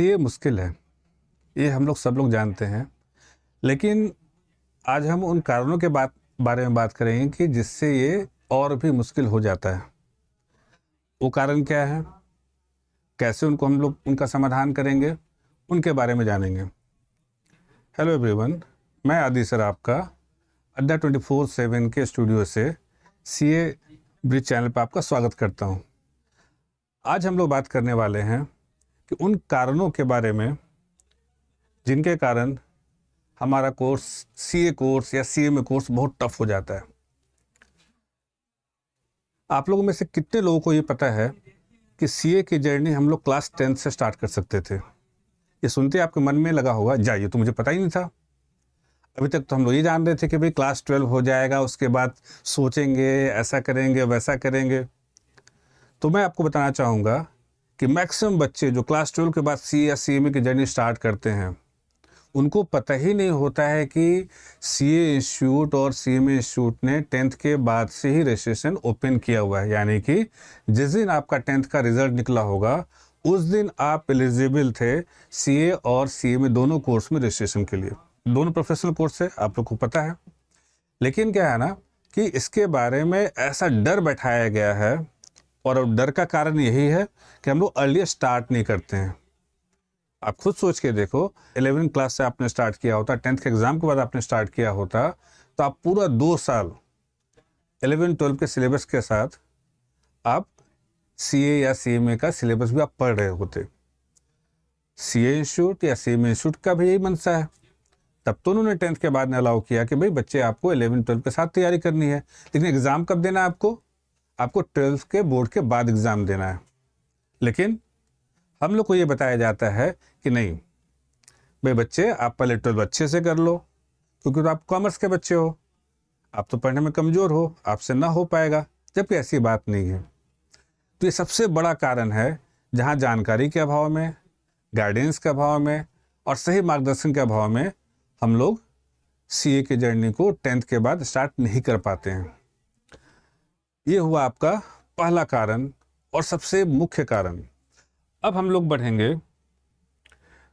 CA मुश्किल है, ये हम लोग सब लोग जानते हैं। लेकिन आज हम उन कारणों के बारे में बात करेंगे कि जिससे ये और भी मुश्किल हो जाता है। वो कारण क्या है, कैसे उनको हम लोग उनका समाधान करेंगे, उनके बारे में जानेंगे। हेलो एवरीवन, मैं आदि सर आपका अड्डा 24/7 के स्टूडियो से सीए ब्रिज चैनल पर आपका स्वागत करता हूँ। आज हम लोग बात करने वाले हैं कि उन कारणों के बारे में जिनके कारण हमारा कोर्स सीए कोर्स या सीएमए कोर्स बहुत टफ हो जाता है। आप लोगों में से कितने लोगों को ये पता है कि सीए की जर्नी हम लोग क्लास 10 से स्टार्ट कर सकते थे? ये सुनते आपके मन में लगा होगा, जा ये तो मुझे पता ही नहीं था। अभी तक तो हम लोग ये जान रहे थे कि भाई क्लास 12 हो जाएगा, उसके बाद सोचेंगे, ऐसा करेंगे, वैसा करेंगे। तो मैं आपको बताना चाहूँगा कि मैक्सिमम बच्चे जो क्लास 12 के बाद सीए या सीएमए की जर्नी स्टार्ट करते हैं, उनको पता ही नहीं होता है कि सीए इंस्टीट्यूट और सीएमए इंस्टीट्यूट ने 10th के बाद से ही रजिस्ट्रेशन ओपन किया हुआ है। यानी कि जिस दिन आपका 10th का रिजल्ट निकला होगा, उस दिन आप एलिजिबल थे सीए और सीएमए दोनों कोर्स में रजिस्ट्रेशन के लिए। दोनों प्रोफेशनल कोर्स है, आप लोग को पता है। लेकिन क्या है ना कि इसके बारे में ऐसा डर बैठाया गया है, और डर का कारण यही है कि हम लोग अर्ली स्टार्ट नहीं करते हैं। आप खुद सोच के देखो, 11th क्लास से आपने स्टार्ट किया होता, 10th के एग्ज़ाम के बाद आपने स्टार्ट किया होता, तो आप पूरा 2 साल 11-12 के सिलेबस के साथ आप सीए या सीएमए का सिलेबस भी आप पढ़ रहे होते। सीए इंस्टीट्यूट या सीएमए इंस्टीट्यूट का भी यही मंशा है। तब तो उन्होंने 10th के बाद ने अलाउ किया कि भाई बच्चे आपको 11-12 के साथ तैयारी करनी है। लेकिन एग्ज़ाम कब देना है आपको 12th के बोर्ड के बाद एग्ज़ाम देना है। लेकिन हम लोग को ये बताया जाता है कि नहीं भाई बच्चे, आप पहले 12 अच्छे से कर लो, क्योंकि तो आप कॉमर्स के बच्चे हो, आप तो पढ़ने में कमज़ोर हो, आपसे ना हो पाएगा। जबकि ऐसी बात नहीं है। तो ये सबसे बड़ा कारण है जहाँ जानकारी के अभाव में, गाइडेंस के अभाव में और सही मार्गदर्शन के अभाव में हम लोग सीए की जर्नी को 10th के बाद स्टार्ट नहीं कर पाते हैं। ये हुआ आपका पहला कारण और सबसे मुख्य कारण। अब हम लोग बढ़ेंगे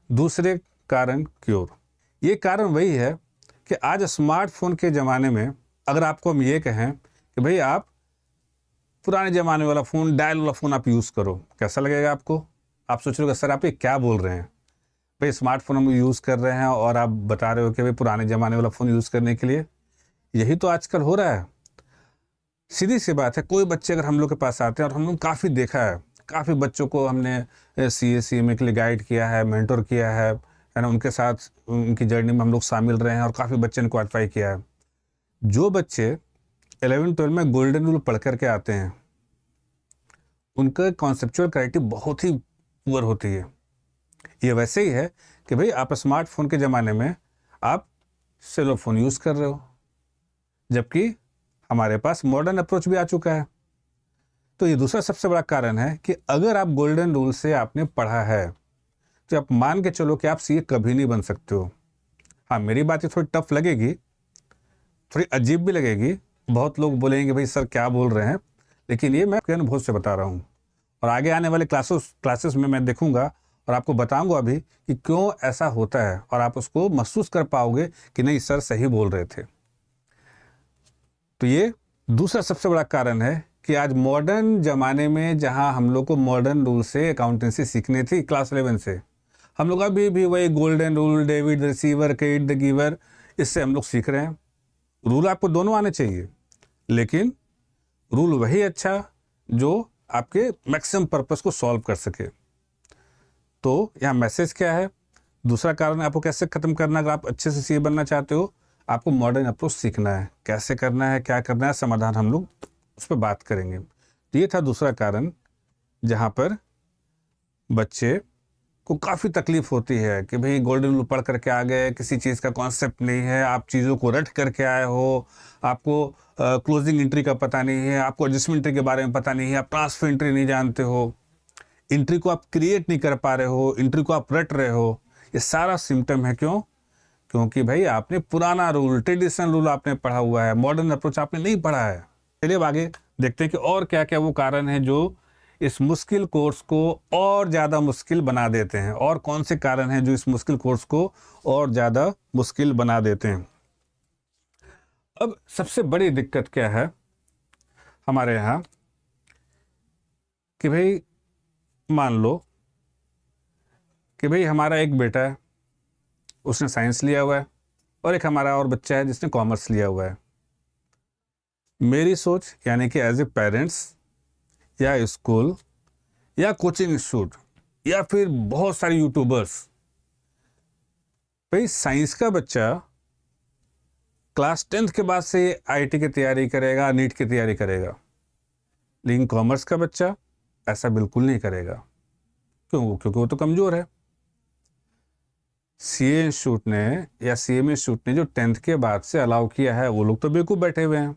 दूसरे कारण की ओर। ये कारण वही है कि आज स्मार्टफोन के ज़माने में अगर आपको हम ये कहें कि भाई आप पुराने ज़माने वाला फ़ोन, डायल वाला फ़ोन आप यूज़ करो, कैसा लगेगा आपको? आप सोच रहे हो सर आप ये क्या बोल रहे हैं? भाई स्मार्टफोन हम यूज़ कर रहे हैं और आप बता रहे हो कि भाई पुराने ज़माने वाला फ़ोन यूज़ करने के लिए। यही तो आजकल हो रहा है। सीधी सी बात है, कोई बच्चे अगर हम लोग के पास आते हैं, और हम लोग काफ़ी देखा है, काफ़ी बच्चों को हमने सीए सीएमए के लिए गाइड किया है, मेंटर किया है ना, उनके साथ उनकी जर्नी में हम लोग शामिल रहे हैं और काफ़ी बच्चे ने क्वालिफाई किया है। जो बच्चे 11-12 में गोल्डन रूल पढ़ करके आते हैं, उनका कॉन्सेप्चुअल क्लैरिटी बहुत ही पुअर होती है। ये वैसे ही है कि भाई आप स्मार्टफोन के ज़माने में आप सेलो फ़ोन यूज़ कर रहे हो, जबकि हमारे पास मॉडर्न अप्रोच भी आ चुका है। तो ये दूसरा सबसे बड़ा कारण है कि अगर आप गोल्डन रूल से आपने पढ़ा है, तो आप मान के चलो कि आप सीए कभी नहीं बन सकते हो। हाँ, मेरी बात ये थोड़ी टफ लगेगी, थोड़ी अजीब भी लगेगी। बहुत लोग बोलेंगे भाई सर क्या बोल रहे हैं, लेकिन ये मैं अपने अनुभव से बता रहा हूँ। और आगे आने वाले क्लासेस में मैं देखूंगा और आपको बताऊंगा अभी कि क्यों ऐसा होता है, और आप उसको महसूस कर पाओगे कि नहीं सर सही बोल रहे थे। तो ये दूसरा सबसे बड़ा कारण है कि आज मॉडर्न ज़माने में जहां हम लोग को मॉडर्न रूल से अकाउंटेंसी सीखनी थी क्लास 11 से, हम लोग अभी भी वही golden rule, debit the receiver, credit the giver, इससे हम लोग सीख रहे हैं। रूल आपको दोनों आने चाहिए, लेकिन रूल वही अच्छा जो आपके मैक्सिमम पर्पस को सॉल्व कर सके। तो यहाँ मैसेज क्या है? दूसरा कारण आपको कैसे ख़त्म करना, अगर आप अच्छे से सीए बनना चाहते हो, आपको मॉडर्न अप्रोच सीखना है। कैसे करना है, क्या करना है, समाधान हम लोग उस पर बात करेंगे। तो ये था दूसरा कारण जहाँ पर बच्चे को काफ़ी तकलीफ होती है कि भाई गोल्डन रूल पढ़ करके आ गए, किसी चीज़ का कॉन्सेप्ट नहीं है, आप चीज़ों को रट करके आए हो, आपको क्लोजिंग एंट्री का पता नहीं है, आपको एडजस्टमेंट एंट्री के बारे में पता नहीं है, आप ट्रांसफर एंट्री नहीं जानते हो, एंट्री को आप क्रिएट नहीं कर पा रहे हो, एंट्री को आप रट रहे हो। ये सारा सिम्टम है। क्यों? क्योंकि भाई आपने पुराना रूल, ट्रेडिशनल रूल आपने पढ़ा हुआ है, मॉडर्न अप्रोच आपने नहीं पढ़ा है। चलिए अब आगे देखते हैं कि और क्या क्या वो कारण है जो इस मुश्किल कोर्स को और ज़्यादा मुश्किल बना देते हैं। और कौन से कारण हैं जो इस मुश्किल कोर्स को और ज़्यादा मुश्किल बना देते हैं? अब सबसे बड़ी दिक्कत क्या है हमारे यहाँ कि भाई मान लो कि भाई हमारा एक बेटा है, उसने साइंस लिया हुआ है, और एक हमारा और बच्चा है जिसने कॉमर्स लिया हुआ है। मेरी सोच यानी कि एज ए पेरेंट्स या स्कूल या कोचिंग इंस्टीट्यूट या फिर बहुत सारे यूट्यूबर्स, भाई साइंस का बच्चा क्लास 10th के बाद से आईआईटी की तैयारी करेगा, नीट की तैयारी करेगा, लेकिन कॉमर्स का बच्चा ऐसा बिल्कुल नहीं करेगा। क्यों? क्योंकि वो तो कमज़ोर है। सीए इंस्टीट्यूट ने या सीएमए इंस्टीट्यूट ने जो 10th के बाद से अलाउ किया है, वो लोग तो बेवकूफ़ बैठे हुए हैं।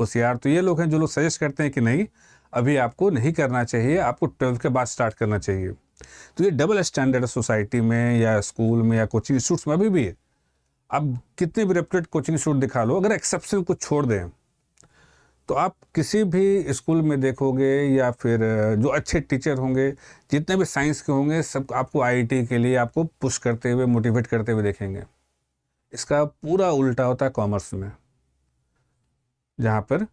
होशियार तो ये लोग हैं जो लोग सजेस्ट करते हैं कि नहीं अभी आपको नहीं करना चाहिए, आपको 12th के बाद स्टार्ट करना चाहिए। तो ये डबल स्टैंडर्ड स्ोसाइटी में या स्कूल में या कोचिंग इंस्टीट्यूट्स में अभी भी है। अब कितने भी रेप्यूटेड कोचिंग इंस्टीट्यूट दिखा लो, अगर एक्सेप्शन को छोड़ दें तो आप किसी भी स्कूल में देखोगे या फिर जो अच्छे टीचर होंगे, जितने भी साइंस के होंगे, सब आपको आईआईटी के लिए आपको पुश करते हुए, मोटिवेट करते हुए देखेंगे। इसका पूरा उल्टा होता है कॉमर्स में, जहाँ पर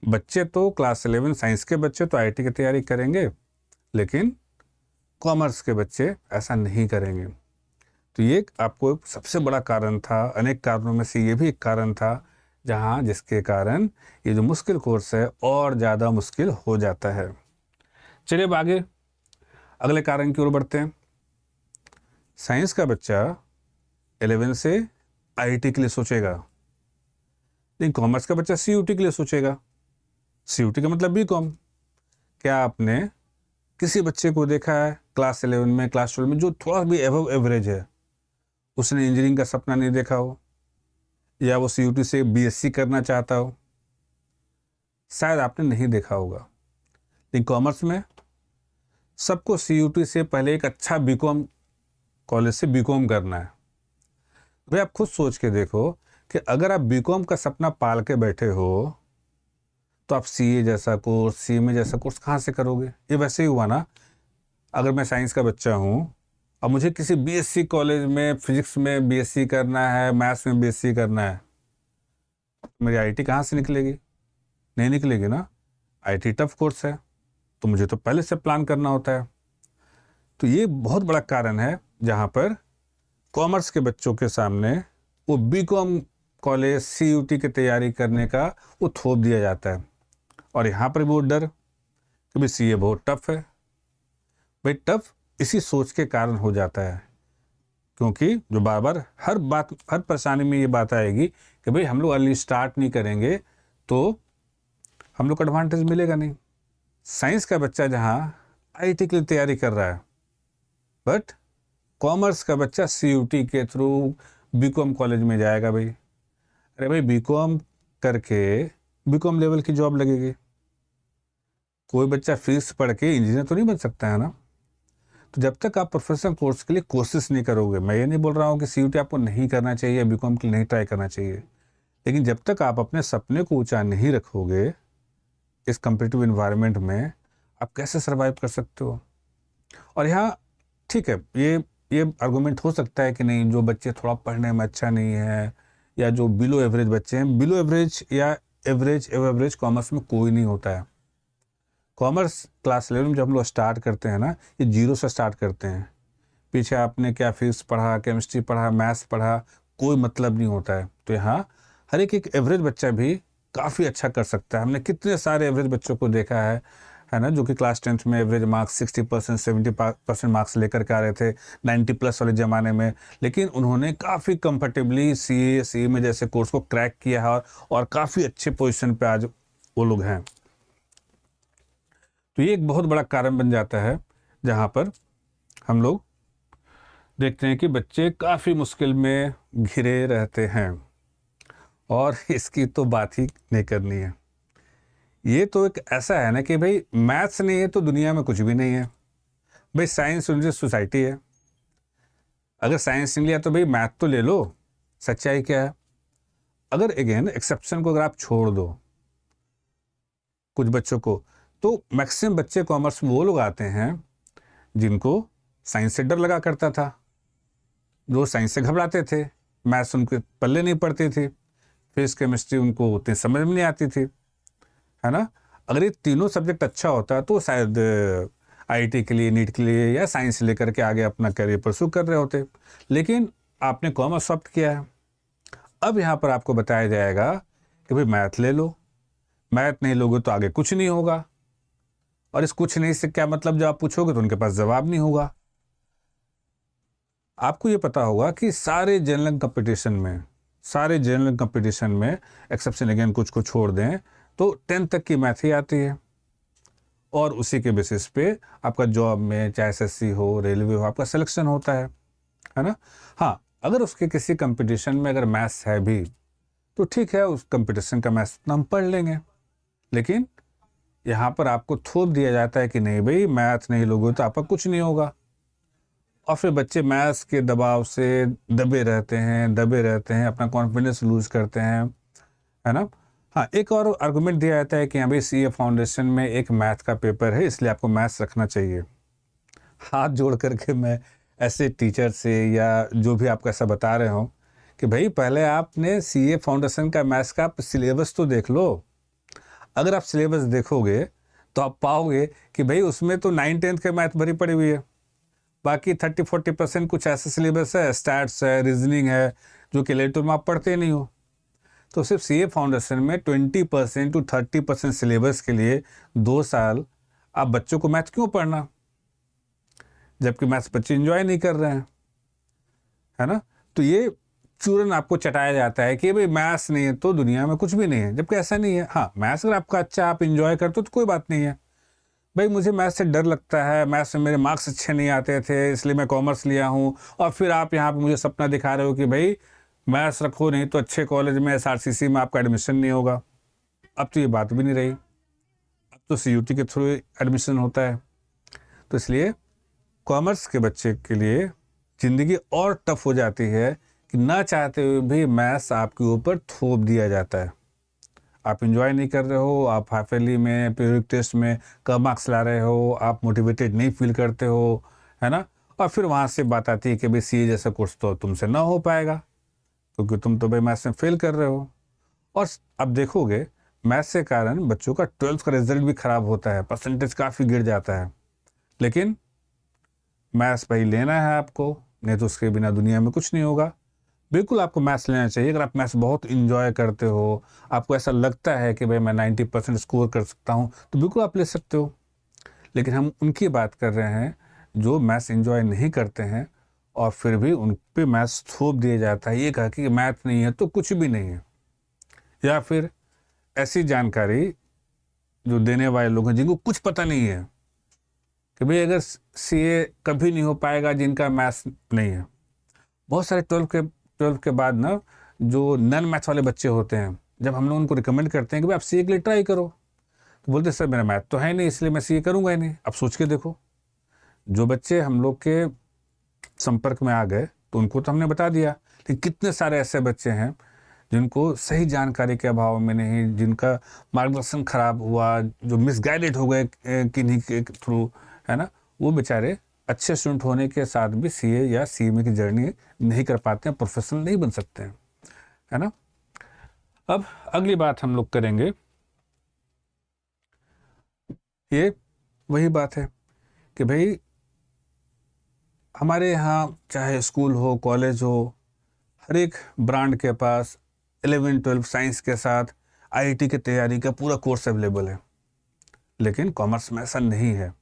बच्चे तो क्लास 11 साइंस के बच्चे तो आईआईटी की तैयारी करेंगे, लेकिन कॉमर्स के बच्चे ऐसा नहीं करेंगे। तो ये आपको सबसे बड़ा कारण था, अनेक कारणों में से ये भी एक कारण था, जहाँ जिसके कारण ये जो मुश्किल कोर्स है और ज़्यादा मुश्किल हो जाता है। चलिए अब आगे अगले कारण की ओर बढ़ते हैं। साइंस का बच्चा 11 से आईआईटी के लिए सोचेगा, लेकिन कॉमर्स का बच्चा सीयूटी के लिए सोचेगा। सीयूटी का मतलब बीकॉम। क्या आपने किसी बच्चे को देखा है क्लास 11 में, क्लास 12 में, जो थोड़ा भी एवव एवरेज है, उसने इंजीनियरिंग का सपना नहीं देखा हो या वो सीयूटी से बीएससी करना चाहता हो? शायद आपने नहीं देखा होगा। लेकिन कॉमर्स में सबको सीयूटी से पहले एक अच्छा बीकॉम कॉलेज से बीकॉम करना है। भाई आप खुद सोच के देखो कि अगर आप बीकॉम का सपना पाल के बैठे हो तो आप सीए जैसा कोर्स, सीएमए जैसा कोर्स कहाँ से करोगे? ये वैसे ही हुआ ना, अगर मैं साइंस का बच्चा हूँ और मुझे किसी बीएससी कॉलेज में फिजिक्स में बीएससी करना है, मैथ्स में बीएससी करना है, मेरी आईआईटी कहाँ से निकलेगी? नहीं निकलेगी ना। आईआईटी टफ कोर्स है, तो मुझे तो पहले से प्लान करना होता है। तो ये बहुत बड़ा कारण है जहाँ पर कॉमर्स के बच्चों के सामने वो बीकॉम कॉलेज सीयूटी की तैयारी करने का वो थोप दिया जाता है। और यहाँ पर भी वो डर कि भाई सीए बहुत टफ है। भाई टफ इसी सोच के कारण हो जाता है, क्योंकि जो बार बार हर परेशानी में ये बात आएगी कि भाई हम लोग अर्ली स्टार्ट नहीं करेंगे तो हम लोग को एडवांटेज मिलेगा नहीं। साइंस का बच्चा जहाँ आईआईटी के लिए तैयारी कर रहा है, बट कॉमर्स का बच्चा सीयूटी के थ्रू बीकॉम कॉलेज में जाएगा। भाई अरे भाई बीकॉम करके बीकॉम लेवल की जॉब लगेगी। कोई बच्चा फीस पढ़ के इंजीनियर तो नहीं बन सकता है ना। तो जब तक आप प्रोफेशनल कोर्स के लिए कोशिश नहीं करोगे, मैं ये नहीं बोल रहा हूँ कि सीयूटी आपको नहीं करना चाहिए, बीकॉम के लिए नहीं ट्राई करना चाहिए, लेकिन जब तक आप अपने सपने को ऊंचा नहीं रखोगे इस कम्पिटिटिव इन्वायरमेंट में, आप कैसे सर्वाइव कर सकते हो? और यहाँ ठीक है, ये आर्गूमेंट हो सकता है कि नहीं, जो बच्चे थोड़ा पढ़ने में अच्छा नहीं है या जो बिलो एवरेज बच्चे हैं, बिलो एवरेज या एवरेज कॉमर्स में कोई नहीं होता है। कॉमर्स क्लास 11 में जब हम लोग स्टार्ट करते हैं ना, ये जीरो से स्टार्ट करते हैं। पीछे आपने क्या फिजिक्स पढ़ा, केमिस्ट्री पढ़ा, मैथ्स पढ़ा, कोई मतलब नहीं होता है। तो यहाँ हर एक एवरेज बच्चा भी काफ़ी अच्छा कर सकता है। हमने कितने सारे एवरेज बच्चों को देखा है ना, जो कि क्लास 10th में एवरेज मार्क्स 60% 70% मार्क्स लेकर के आ रहे थे 90+ वाले ज़माने में, लेकिन उन्होंने काफ़ी कंफर्टेबली सीए में जैसे कोर्स को क्रैक किया है और काफ़ी अच्छे पोजीशन पे आज वो लोग हैं। तो ये एक बहुत बड़ा कारण बन जाता है जहाँ पर हम लोग देखते हैं कि बच्चे काफ़ी मुश्किल में घिरे रहते हैं। और इसकी तो बात ही नहीं करनी है। ये तो एक ऐसा है ना कि भाई मैथ्स नहीं है तो दुनिया में कुछ भी नहीं है। भाई साइंस यूनिवर्सिटी सोसाइटी है, अगर साइंस नहीं लिया तो भाई मैथ तो ले लो। सच्चाई क्या है? अगर अगेन एक्सेप्शन को अगर आप छोड़ दो कुछ बच्चों को, तो मैक्सिमम बच्चे कॉमर्स वो लोग आते हैं जिनको साइंस से डर लगा करता था, जो साइंस से घबराते थे, मैथ्स उनके पल्ले नहीं पड़ती थी, फिजिक्स केमिस्ट्री उनको उतनी समझ में नहीं आती थी, है ना। अगर ये तीनों सब्जेक्ट अच्छा होता तो शायद आईआईटी के लिए, नीट के लिए या साइंस लेकर के आगे अपना करियर परस्यू कर रहे होते, लेकिन आपने कॉमर्स ऑप्ट किया है। अब यहाँ पर आपको बताया जाएगा कि भाई मैथ ले लो, मैथ नहीं लोगे तो आगे कुछ नहीं होगा। और इस कुछ नहीं से क्या मतलब, जब आप पूछोगे तो उनके पास जवाब नहीं होगा। आपको ये पता होगा कि सारे जनरल कंपटीशन में एक्सेप्शन अगेन कुछ को छोड़ दें तो 10th तक की मैथ ही आती है, और उसी के बेसिस पे आपका जॉब में चाहे एसएससी हो, रेलवे हो, आपका सिलेक्शन होता है ना। हाँ, अगर उसके किसी कंपटीशन में अगर मैथ्स है भी तो ठीक है, उस कंपटीशन का मैथ्स हम पढ़ लेंगे, लेकिन यहाँ पर आपको थोप दिया जाता है कि नहीं भाई मैथ नहीं लोगे तो आपका कुछ नहीं होगा। और फिर बच्चे मैथ्स के दबाव से दबे रहते हैं, अपना कॉन्फिडेंस लूज करते हैं, है ना। हाँ, एक और आर्गुमेंट दिया जाता है कि हाँ भाई सीए फाउंडेशन में एक मैथ का पेपर है, इसलिए आपको मैथ्स रखना चाहिए। हाथ जोड़ करके मैं ऐसे टीचर से या जो भी आपको ऐसा बता रहे हो कि भाई पहले आपने सीए फाउंडेशन का मैथ्स का सिलेबस तो देख लो। अगर आप सिलेबस देखोगे तो आप पाओगे कि भाई उसमें तो 9th-10th के मैथ भरी पड़ी हुई है, बाकी 30-40% कुछ ऐसा सिलेबस है, स्टैट्स है, रीजनिंग है, जो कि लेटर में आप पढ़ते नहीं हो। तो सिर्फ सीए फाउंडेशन में 20% to 30% सिलेबस के लिए 2 साल आप बच्चों को मैथ क्यों पढ़ना, जबकि मैथ्स बच्चे एंजॉय नहीं कर रहे हैं, है ना। तो ये चूरन आपको चटाया जाता है कि भाई मैथ्स नहीं है तो दुनिया में कुछ भी नहीं है, जबकि ऐसा नहीं है। हाँ, मैथ्स अगर आपका अच्छा, आप एंजॉय करते हो तो कोई बात नहीं है। भाई मुझे मैथ्स से डर लगता है, मैथ्स में मेरे मार्क्स अच्छे नहीं आते थे इसलिए मैं कॉमर्स लिया हूँ, और फिर आप यहाँ पे मुझे सपना दिखा रहे हो कि भाई मैथ्स रखो नहीं तो अच्छे कॉलेज में एसआरसीसी में आपका एडमिशन नहीं होगा। अब तो ये बात भी नहीं रही, अब तो सीयूटी के थ्रू एडमिशन होता है। तो इसलिए कॉमर्स के बच्चे के लिए ज़िंदगी और टफ हो जाती है कि ना चाहते हुए भी मैथ्स आपके ऊपर थोप दिया जाता है। आप एंजॉय नहीं कर रहे हो, आप हाफ ईयरली में, पीरियडिक टेस्ट में कम मार्क्स ला रहे हो, आप मोटिवेटेड नहीं फील करते हो, है ना। और फिर वहाँ से बात आती है कि भाई सीए जैसा कोर्स तो तुमसे ना हो पाएगा क्योंकि तुम तो भाई मैथ्स में फेल कर रहे हो। और अब देखोगे मैथ्स के कारण बच्चों का 12th का रिजल्ट भी खराब होता है, परसेंटेज काफ़ी गिर जाता है। लेकिन मैथ्स भाई लेना है आपको, नहीं तो उसके बिना दुनिया में कुछ नहीं होगा। बिल्कुल आपको मैथ्स लेना चाहिए। अगर आप मैथ्स बहुत इंजॉय करते हो, आपको ऐसा लगता है कि भाई मैं 90% स्कोर कर सकता हूँ, तो बिल्कुल आप ले सकते हो। लेकिन हम उनकी बात कर रहे हैं जो मैथ्स इंजॉय नहीं करते हैं और फिर भी उन पे मैथ्स थोप दिया जाता है, ये कहा कि मैथ नहीं है तो कुछ भी नहीं है। या फिर ऐसी जानकारी जो देने वाले लोग हैं जिनको कुछ पता नहीं है कि भाई अगर सीए कभी नहीं हो पाएगा जिनका मैथ्स नहीं है। बहुत सारे 12 के बाद ना जो नन मैथ वाले बच्चे होते हैं, जब हम लोग उनको रिकमेंड करते हैं कि भाई आप सीए के लिए ट्राई करो, तो बोलते सर मेरा मैथ तो है नहीं इसलिए मैं सीए करूंगा ही नहीं। अब सोच के देखो, जो बच्चे हम लोग के संपर्क में आ गए तो उनको तो हमने बता दिया, लेकिन कितने सारे ऐसे बच्चे हैं जिनको सही जानकारी के अभाव में नहीं, जिनका मार्गदर्शन खराब हुआ, जो मिसगाइडेड हो गए किन्हीं के थ्रू, है ना, वो बेचारे अच्छे स्टूडेंट होने के साथ भी सीए या सीएमए की जर्नी नहीं कर पाते हैं, प्रोफेशनल नहीं बन सकते हैं, है ना। अब अगली बात हम लोग करेंगे, ये वही बात है कि भाई हमारे यहाँ चाहे स्कूल हो, कॉलेज हो, हर एक ब्रांड के पास 11-12 साइंस के साथ आईआईटी की तैयारी का पूरा कोर्स अवेलेबल है, लेकिन कॉमर्स में ऐसा नहीं है।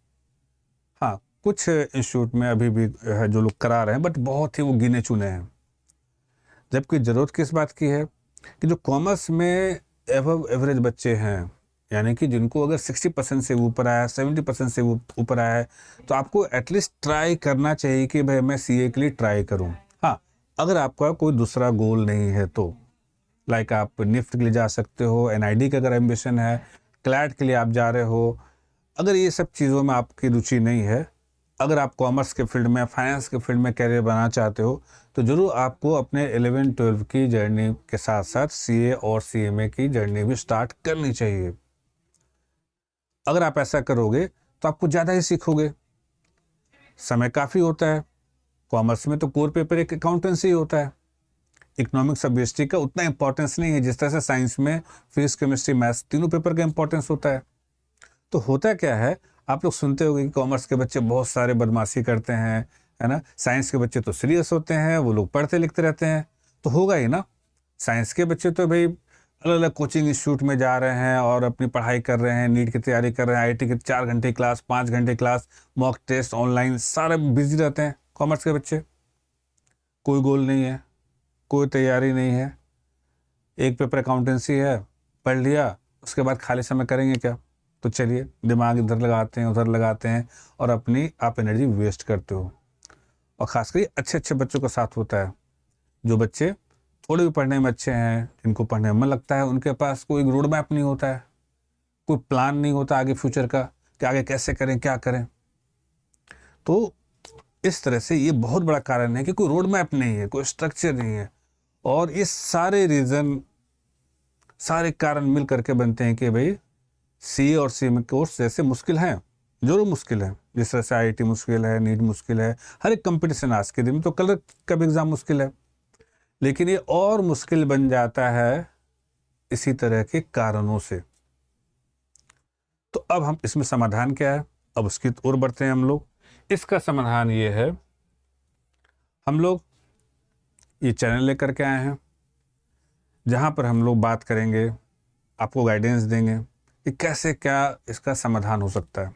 हाँ, कुछ इंस्टीट्यूट में अभी भी है जो लोग करा रहे हैं, बट बहुत ही वो गिने चुने हैं। जबकि ज़रूरत किस बात की है कि जो कॉमर्स में एवव एवरेज बच्चे हैं, यानी कि जिनको अगर 60% से ऊपर आया, 70% से ऊपर आया है, तो आपको एटलीस्ट ट्राई करना चाहिए कि भाई मैं सीए के लिए ट्राई करूं। हाँ, अगर आपका कोई दूसरा गोल नहीं है तो लाइक आप निफ्ट के लिए जा सकते हो, एनआईडी का अगर एम्बिशन है, क्लैट के लिए आप जा रहे हो। अगर ये सब चीज़ों में आपकी रुचि नहीं है, अगर आप कॉमर्स के फील्ड में, फाइनेंस के फील्ड में करियर बनाना चाहते हो, तो ज़रूर आपको अपने 11-12 की जर्नी के साथ साथ सीए और सीएमए की जर्नी भी स्टार्ट करनी चाहिए। अगर आप ऐसा करोगे तो आपको ज़्यादा ही सीखोगे। समय काफ़ी होता है। कॉमर्स में तो कोर पेपर एक अकाउंटेंसी ही होता है। इकोनॉमिक्स और बीएसटी का उतना इंपॉर्टेंस नहीं है जिस तरह से साइंस में फिजिक्स, केमिस्ट्री, मैथ्स तीनों पेपर का इंपॉर्टेंस होता है। तो होता क्या है, आप लोग सुनते होंगे कि कॉमर्स के बच्चे बहुत सारे बदमाशी करते हैं, है ना। साइंस के बच्चे तो सीरियस होते हैं, वो लोग पढ़ते लिखते रहते हैं। तो होगा ही ना। साइंस के बच्चे तो भाई अलग अलग कोचिंग इंस्टीट्यूट में जा रहे हैं और अपनी पढ़ाई कर रहे हैं, नीट की तैयारी कर रहे हैं, आईआईटी की 4 घंटे क्लास, 5 घंटे क्लास, मॉक टेस्ट, ऑनलाइन, सारे बिजी रहते हैं कॉमर्स के बच्चे। कोई गोल नहीं है, कोई तैयारी नहीं है। एक पेपर अकाउंटेंसी है, पढ़ लिया, उसके बाद खाली समय करेंगे क्या। तो चलिए दिमाग इधर लगाते हैं उधर लगाते हैं और अपनी आप एनर्जी वेस्ट करते हो। और ख़ासकर अच्छे अच्छे बच्चों के साथ होता है। जो बच्चे थोड़े भी पढ़ने में अच्छे हैं, जिनको पढ़ने में मन लगता है, उनके पास कोई रोड मैप नहीं होता है, कोई प्लान नहीं होता आगे फ्यूचर का कि आगे कैसे करें, क्या करें। तो इस तरह से ये बहुत बड़ा कारण है कि कोई रोड मैप नहीं है, कोई स्ट्रक्चर नहीं है। और ये सारे रीज़न, सारे कारण मिल करके बनते हैं कि भाई सीए और सीएमए कोर्स जैसे मुश्किल हैं, जरूर मुश्किल है। जिस तरह से आईआईटी मुश्किल है, नीट मुश्किल है, हर एक कंपटीशन आज के दिन में, तो कलर का भी एग्ज़ाम मुश्किल है। लेकिन ये और मुश्किल बन जाता है इसी तरह के कारणों से। तो अब हम इसमें समाधान क्या है, अब उसकी ओर बढ़ते हैं हम लोग। इसका समाधान ये है, हम लोग ये चैनल लेकर के आए हैं जहाँ पर हम लोग बात करेंगे, आपको गाइडेंस देंगे कि कैसे क्या इसका समाधान हो सकता है।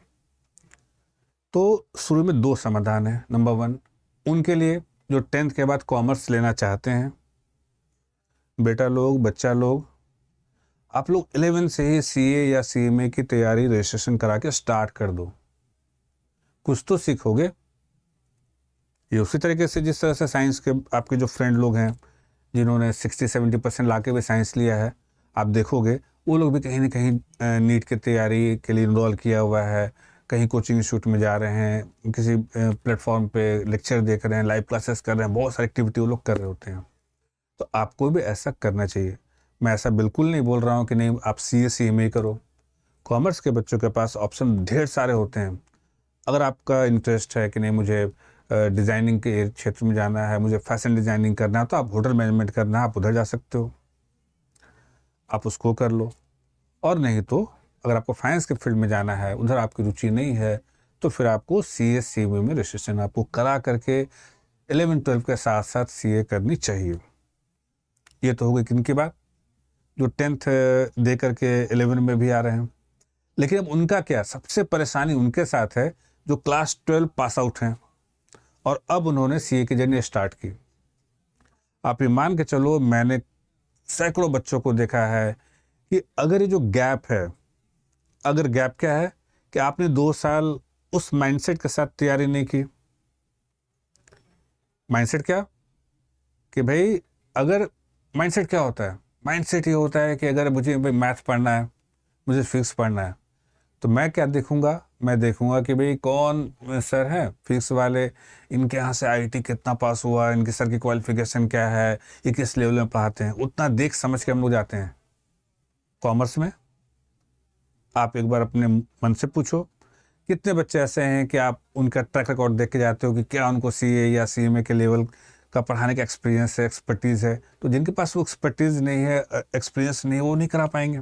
तो शुरू में 2 समाधान है। नंबर 1 उनके लिए जो 10th के बाद कॉमर्स लेना चाहते हैं, बेटा लोग, बच्चा लोग, आप लोग 11 से ही सीए या सीएमए की तैयारी रजिस्ट्रेशन करा के स्टार्ट कर दो। कुछ तो सीखोगे। ये उसी तरीके से जिस तरह से साइंस के आपके जो फ्रेंड लोग हैं जिन्होंने 60-70% ला के भी साइंस लिया है, आप देखोगे वो लोग भी कहीं ना कहीं नीट की तैयारी के लिए इनरोल किया हुआ है, कहीं कोचिंग इंस्टीट्यूट में जा रहे हैं, किसी प्लेटफॉर्म पे लेक्चर देख रहे हैं, लाइव क्लासेस कर रहे हैं, बहुत सारी एक्टिविटी वो लोग कर रहे होते हैं। तो आपको भी ऐसा करना चाहिए। मैं ऐसा बिल्कुल नहीं बोल रहा हूँ कि नहीं आप सीए सीएमए करो। कॉमर्स के बच्चों के पास ऑप्शन ढेर सारे होते हैं। अगर आपका इंटरेस्ट है कि नहीं मुझे डिज़ाइनिंग के क्षेत्र में जाना है, मुझे फैशन डिज़ाइनिंग करना है, तो आप होटल मैनेजमेंट करना है, आप उधर जा सकते हो, आप उसको कर लो। और नहीं तो अगर आपको फाइनेंस के फील्ड में जाना है, उधर आपकी रुचि नहीं है, तो फिर आपको सीए सीएमए में रजिस्ट्रेशन आपको करा करके 11-12 के साथ साथ सीए करनी चाहिए। ये तो हो गई किन की बात, जो 10th दे करके 11 में भी आ रहे हैं। लेकिन अब उनका क्या, सबसे परेशानी उनके साथ है जो क्लास 12 पास आउट हैं और अब उन्होंने सीए की जर्नी स्टार्ट की। आप ये मान के चलो, मैंने सैकड़ों बच्चों को देखा है कि अगर ये जो गैप है, अगर गैप क्या है कि आपने 2 साल उस माइंडसेट के साथ तैयारी नहीं की। माइंडसेट क्या कि भाई, अगर माइंडसेट क्या होता है, माइंडसेट ये होता है कि अगर मुझे भाई मैथ पढ़ना है, मुझे फिजिक्स पढ़ना है, तो मैं क्या देखूंगा, मैं देखूंगा कि भाई कौन सर है फिजिक्स वाले, इनके यहाँ से आईआईटी कितना पास हुआ, इनके सर की क्वालिफिकेशन क्या है, ये किस लेवल में पढ़ाते हैं, उतना देख समझ के हम लोग जाते हैं। कॉमर्स में आप एक बार अपने मन से पूछो, कितने बच्चे ऐसे हैं कि आप उनका ट्रैक रिकॉर्ड देख के जाते हो कि क्या उनको सीए या सीएमए के लेवल का पढ़ाने का एक्सपीरियंस है, एक्सपर्टीज़ है। तो जिनके पास वो एक्सपर्टीज़ नहीं है, एक्सपीरियंस नहीं है, वो नहीं करा पाएंगे।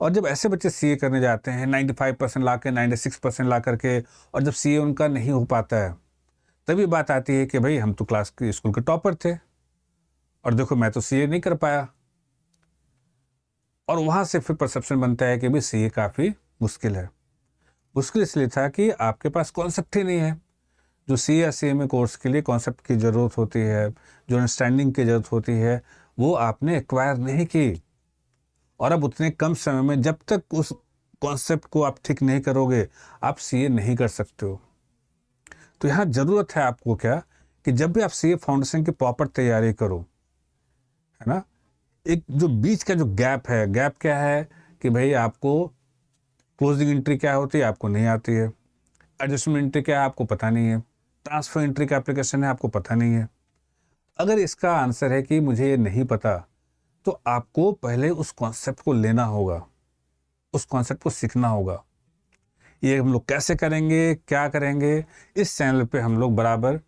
और जब ऐसे बच्चे सीए करने जाते हैं 95% ला के, 96% ला करके, और जब सीए उनका नहीं हो पाता है, तभी बात आती है कि भाई हम तो क्लास के स्कूल के टॉपर थे और देखो मैं तो सीए नहीं कर पाया। और वहाँ से फिर परसेप्शन बनता है कि भाई सीए काफ़ी मुश्किल है। मुश्किल इसलिए था कि आपके पास कॉन्सेप्ट ही नहीं है। जो सीए या सीएमए कोर्स के लिए कॉन्सेप्ट की ज़रूरत होती है, जो अंडरस्टैंडिंग की ज़रूरत होती है, वो आपने एक्वायर नहीं की। और अब उतने कम समय में जब तक उस कॉन्सेप्ट को आप ठीक नहीं करोगे, आप सीए नहीं कर सकते हो। तो यहाँ ज़रूरत है आपको क्या, कि जब भी आप सीए फाउंडेशन की प्रॉपर तैयारी करो, है ना, एक जो बीच का जो गैप है, गैप क्या है कि भाई आपको क्लोजिंग एंट्री क्या होती है आपको नहीं आती है, एडजस्टमेंट एंट्री क्या है आपको पता नहीं है, ट्रांसफर एंट्री का एप्लीकेशन है आपको पता नहीं है। अगर इसका आंसर है कि मुझे ये नहीं पता, तो आपको पहले उस कॉन्सेप्ट को लेना होगा, उस कॉन्सेप्ट को सीखना होगा। ये हम लोग कैसे करेंगे, क्या करेंगे, इस चैनल पे हम लोग बराबर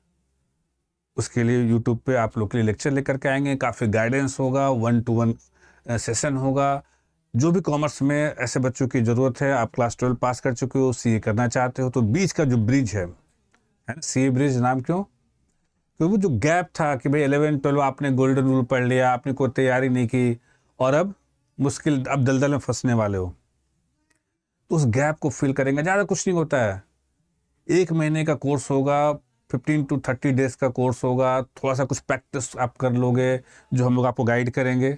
उसके लिए यूट्यूब पे आप लोग के लिए लेक्चर लेकर के आएंगे। काफ़ी गाइडेंस होगा, 1-to-1 सेशन होगा। जो भी कॉमर्स में ऐसे बच्चों की ज़रूरत है, आप क्लास 12 पास कर चुके हो, सीए करना चाहते हो, तो बीच का जो ब्रिज है ना, सीए ब्रिज नाम क्यों? क्योंकि वो जो गैप था कि भाई 11-12 आपने गोल्डन रूल पढ़ लिया, आपने कोई तैयारी नहीं की और अब दलदल में फंसने वाले हो, तो उस गैप को फिल करेंगे। ज़्यादा कुछ नहीं होता है, 1 महीने का कोर्स होगा, 15 to 30 डेज का कोर्स होगा। थोड़ा सा कुछ प्रैक्टिस आप कर लोगे, जो हम लोग आपको गाइड करेंगे,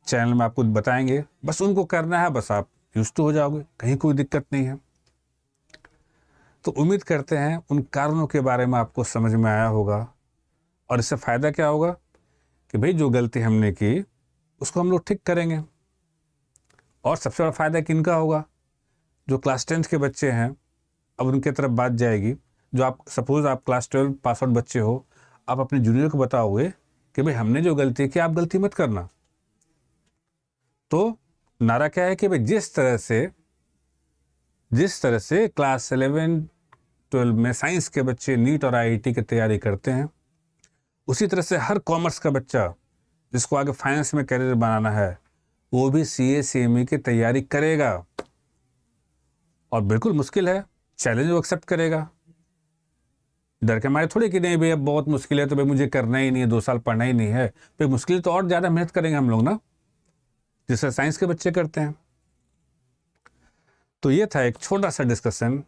चैनल में आपको बताएंगे, बस उनको करना है, बस आप यूज्ड टू हो जाओगे, कहीं कोई दिक्कत नहीं है। तो उम्मीद करते हैं उन कारणों के बारे में आपको समझ में आया होगा। और इससे फ़ायदा क्या होगा कि भाई जो गलती हमने की उसको हम लोग ठीक करेंगे। और सबसे बड़ा फ़ायदा किनका होगा? जो क्लास 10th के बच्चे हैं, अब उनके तरफ बात जाएगी। जो आप सपोज़ आप क्लास 12 पास आउट बच्चे हो, आप अपने जूनियर को बताओगे कि भाई हमने जो गलती की, आप गलती मत करना। तो नारा क्या है कि भाई जिस तरह से क्लास 11-12 में साइंस के बच्चे नीट और आईआईटी की तैयारी करते हैं, उसी तरह से हर कॉमर्स का बच्चा जिसको आगे फाइनेंस में करियर बनाना है, वो भी सीए सीएमई की तैयारी करेगा। और बिल्कुल मुश्किल है, चैलेंज वो एक्सेप्ट करेगा। डर के मारे थोड़ी कि नहीं भाई अब बहुत मुश्किल है तो भाई मुझे करना ही नहीं है, 2 साल पढ़ना ही नहीं है। भाई मुश्किल तो और ज़्यादा मेहनत करेंगे हम लोग ना, जिससे साइंस के बच्चे करते हैं। तो ये था एक छोटा सा डिस्कशन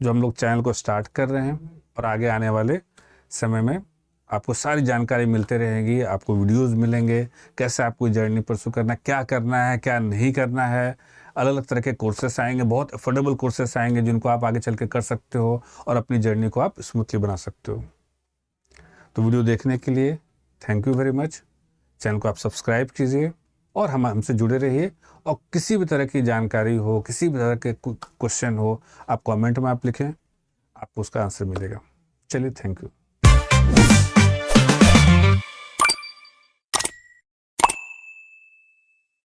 जो हम लोग चैनल को स्टार्ट कर रहे हैं, और आगे आने वाले समय में आपको सारी जानकारी मिलते रहेगी। आपको वीडियोस मिलेंगे, कैसे आपको जर्नी परसू करना है, क्या करना है, क्या नहीं करना है। अलग अलग तरह के कोर्सेस आएंगे, बहुत अफोर्डेबल कोर्सेस आएंगे जिनको आप आगे चल के कर सकते हो और अपनी जर्नी को आप स्मूथली बना सकते हो। तो वीडियो देखने के लिए thank you very much. Channel को आप सब्सक्राइब कीजिए और हमसे जुड़े रहिए। और किसी भी तरह की जानकारी हो, किसी भी तरह के क्वेश्चन हो, आप कमेंट में आप लिखें, आपको उसका आंसर मिलेगा। चलिए, थैंक यू।